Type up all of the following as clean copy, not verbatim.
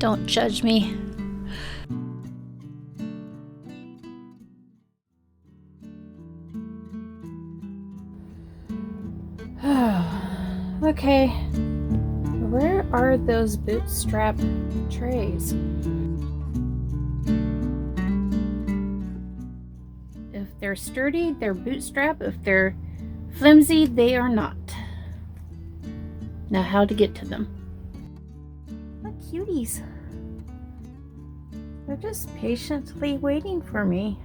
Don't judge me. Okay, where are those bootstrap trays? If they're sturdy, they're bootstrap. If they're flimsy, they are not. Now how to get to them. What cuties. They're just patiently waiting for me.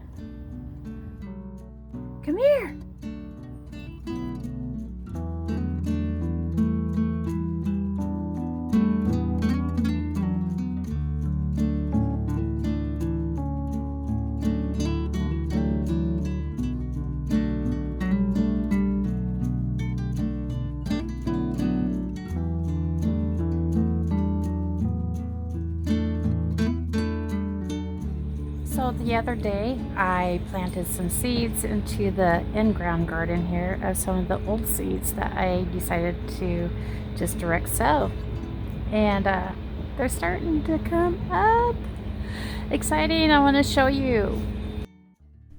Come here. So the other day I planted some seeds into the in-ground garden here of some of the old seeds that I decided to just direct sow, and they're starting to come up. Exciting. I want to show you.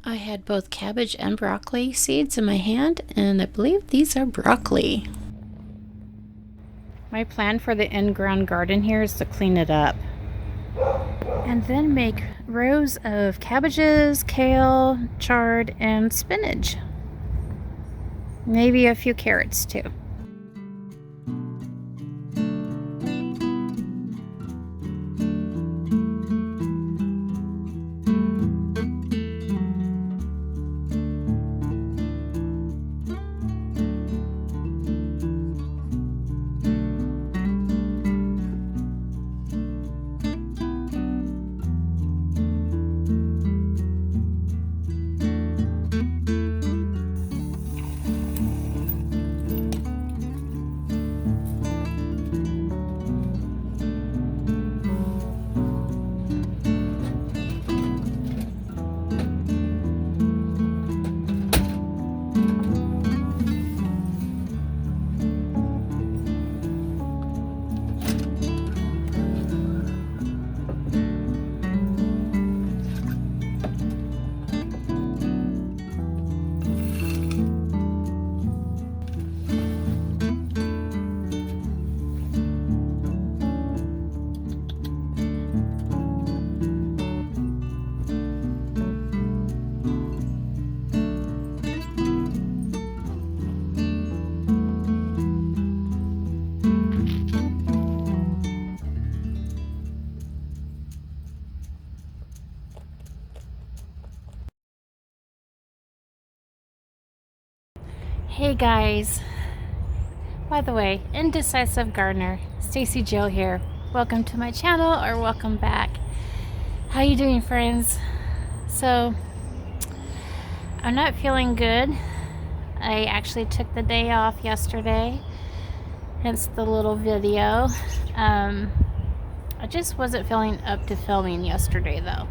I had both cabbage and broccoli seeds in my hand, and I believe these are broccoli. My plan for the in-ground garden here is to clean it up and then make rows of cabbages, kale, chard, and spinach. Maybe a few carrots too. Hey guys, by the way, Indecisive Gardener, Stacy Jo here. Welcome to my channel, or welcome back. How you doing, friends? So, I'm not feeling good. I actually took the day off yesterday, hence the little video. I just wasn't feeling up to filming yesterday though.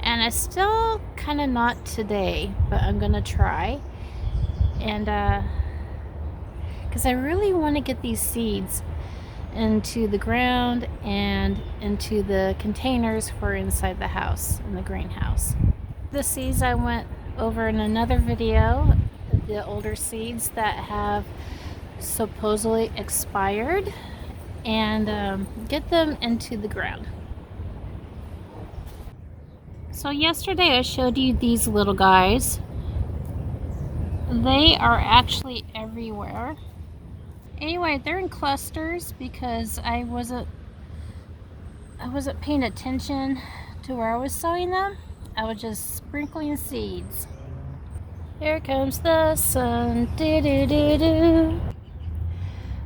And I still kind of not today, but I'm gonna try. And because I really want to get these seeds into the ground and into the containers for inside the house, in the greenhouse. The seeds I went over in another video, the older seeds that have supposedly expired, and get them into the ground. So yesterday I showed you these little guys. They are actually everywhere. Anyway, they're in clusters because I wasn't paying attention to where I was sowing them. I was just sprinkling seeds. Here comes the sun. Do-do-do-do.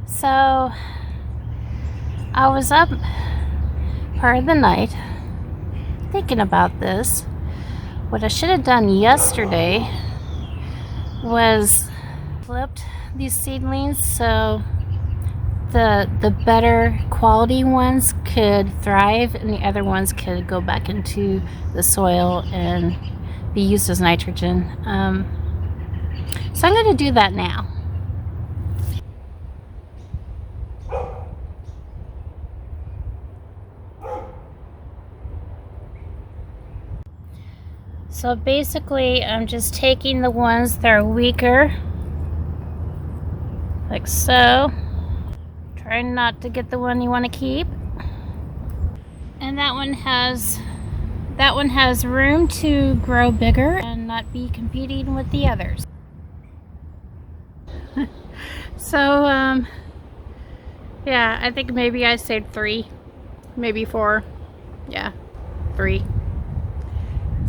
So I was up part of the night thinking about this. What I should have done yesterday was flipped these seedlings so the better quality ones could thrive and the other ones could go back into the soil and be used as nitrogen. So I'm going to do that now. So basically, I'm just taking the ones that are weaker, like so. Trying not to get the one you want to keep. And that one has room to grow bigger and not be competing with the others. So yeah, I think maybe I saved 3, maybe 4. Yeah, 3.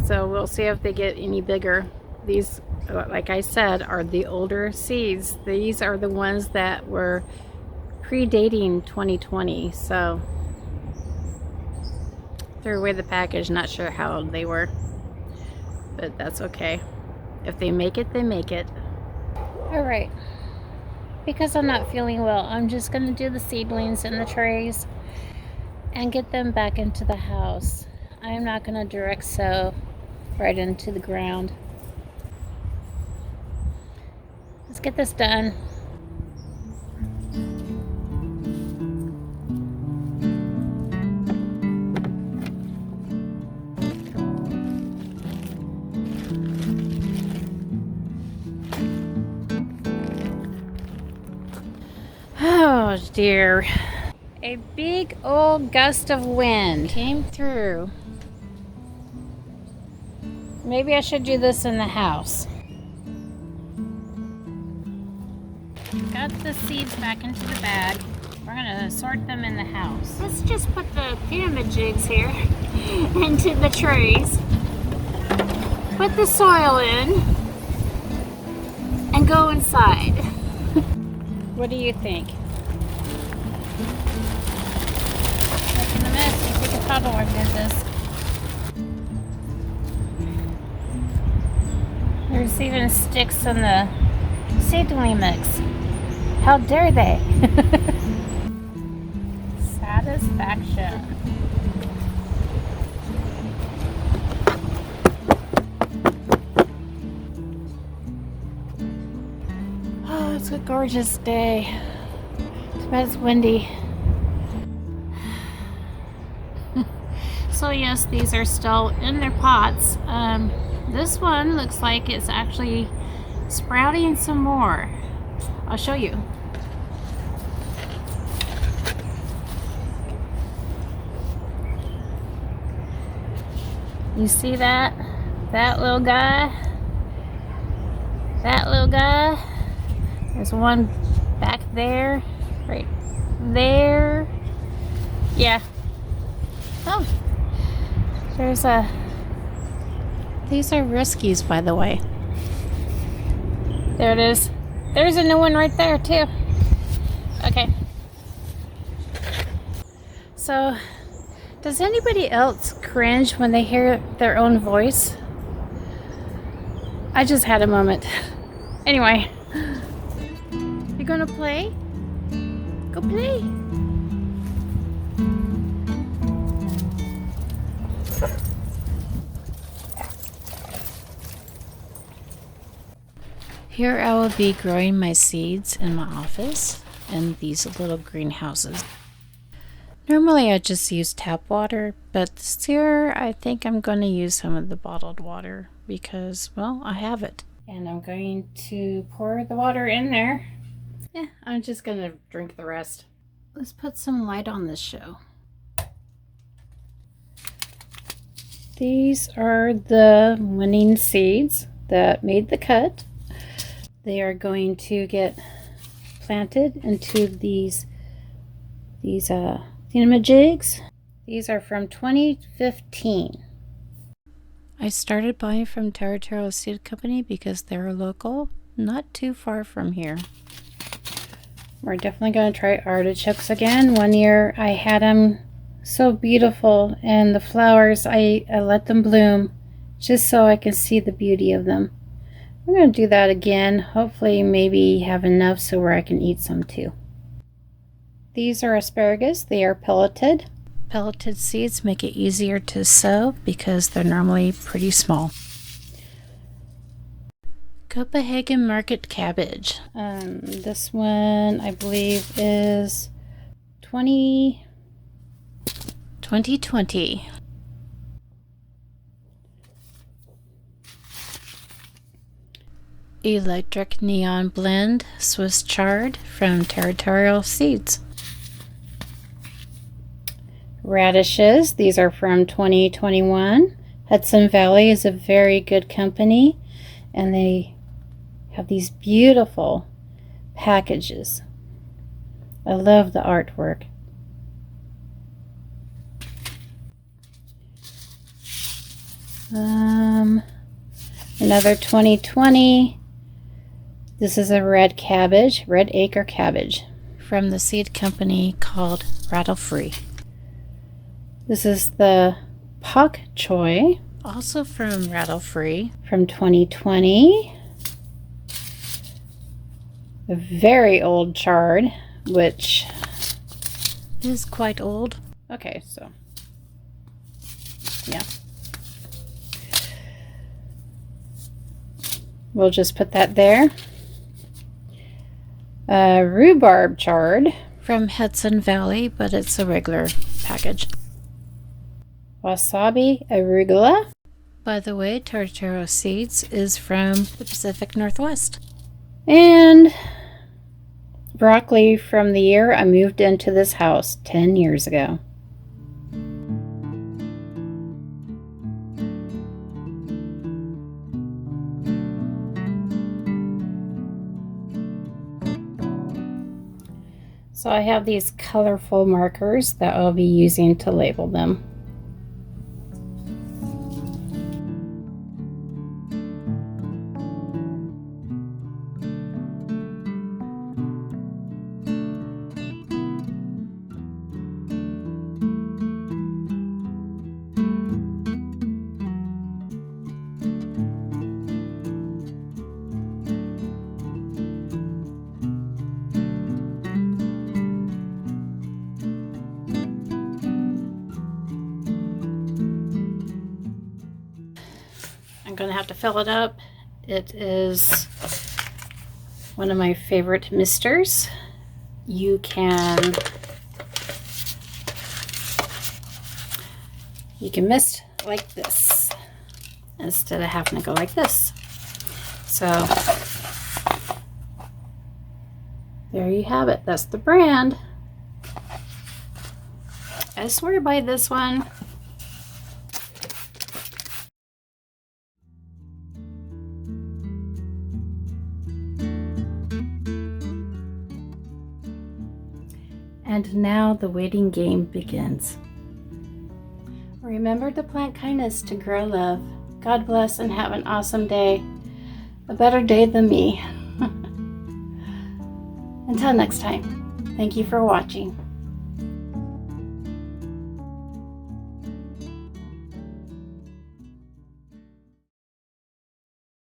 So we'll see if they get any bigger. These, like I said, are the older seeds. These are the ones that were predating 2020. So threw away the package, not sure how old they were, but that's okay. If they make it, they make it. All right, because I'm not feeling well, I'm just gonna do the seedlings in the trays and get them back into the house. I'm not gonna direct sow right into the ground. Let's get this done. Oh dear. A big old gust of wind came through. Maybe I should do this in the house. Got the seeds back into the bag. We're gonna sort them in the house. Let's just put the thingamajigs here into the trays. Put the soil in and go inside. What do you think? Making a mess. You think a toddler did this. There's even sticks in the seedling mix. How dare they? Satisfaction. Oh, it's a gorgeous day. Too bad it's windy. So yes, these are still in their pots. This one looks like it's actually sprouting some more. I'll show you. You see that? That little guy? That little guy? There's one back there. Right there. Yeah. Oh. There's a... These are riskies, by the way. There it is. There's a new one right there, too. Okay. So, does anybody else cringe when they hear their own voice? I just had a moment. Anyway. You gonna play? Go play. Here I will be growing my seeds in my office in these little greenhouses. Normally I just use tap water, but this year I think I'm going to use some of the bottled water because, well, I have it. And I'm going to pour the water in there. Yeah, I'm just going to drink the rest. Let's put some light on this show. These are the winning seeds that made the cut. They are going to get planted into these thingamajigs. These are from 2015. I started buying from Territorial Seed Company because they're local, not too far from here. We're definitely going to try artichokes again. One year I had them so beautiful, and the flowers, I let them bloom just so I can see the beauty of them. I'm going to do that again. Hopefully maybe have enough so where I can eat some too. These are asparagus. They are pelleted. Pelleted seeds make it easier to sow because they're normally pretty small. Copenhagen Market cabbage. This one I believe is 2020. Electric Neon Blend Swiss Chard from Territorial Seeds. Radishes, these are from 2021. Hudson Valley is a very good company, and they have these beautiful packages. I love the artwork. Another 2020. This is a red cabbage, red acre cabbage, from the seed company called Rattle Free. This is the Pak Choi, also from Rattle Free, from 2020. A very old chard, which is quite old. Okay, so yeah. We'll just put that there. Rhubarb chard from Hudson Valley, but it's a regular package. Wasabi arugula. By the way, Territorial Seeds is from the Pacific Northwest. And broccoli from the year I moved into this house 10 years ago. So I have these colorful markers that I'll be using to label them. I'm going to have to fill it up. It is one of my favorite misters. You can mist like this instead of having to go like this. So there you have it. That's the brand. I swear by this one. And now the waiting game begins. Remember to plant kindness to grow love. God bless and have an awesome day. A better day than me. Until next time, thank you for watching.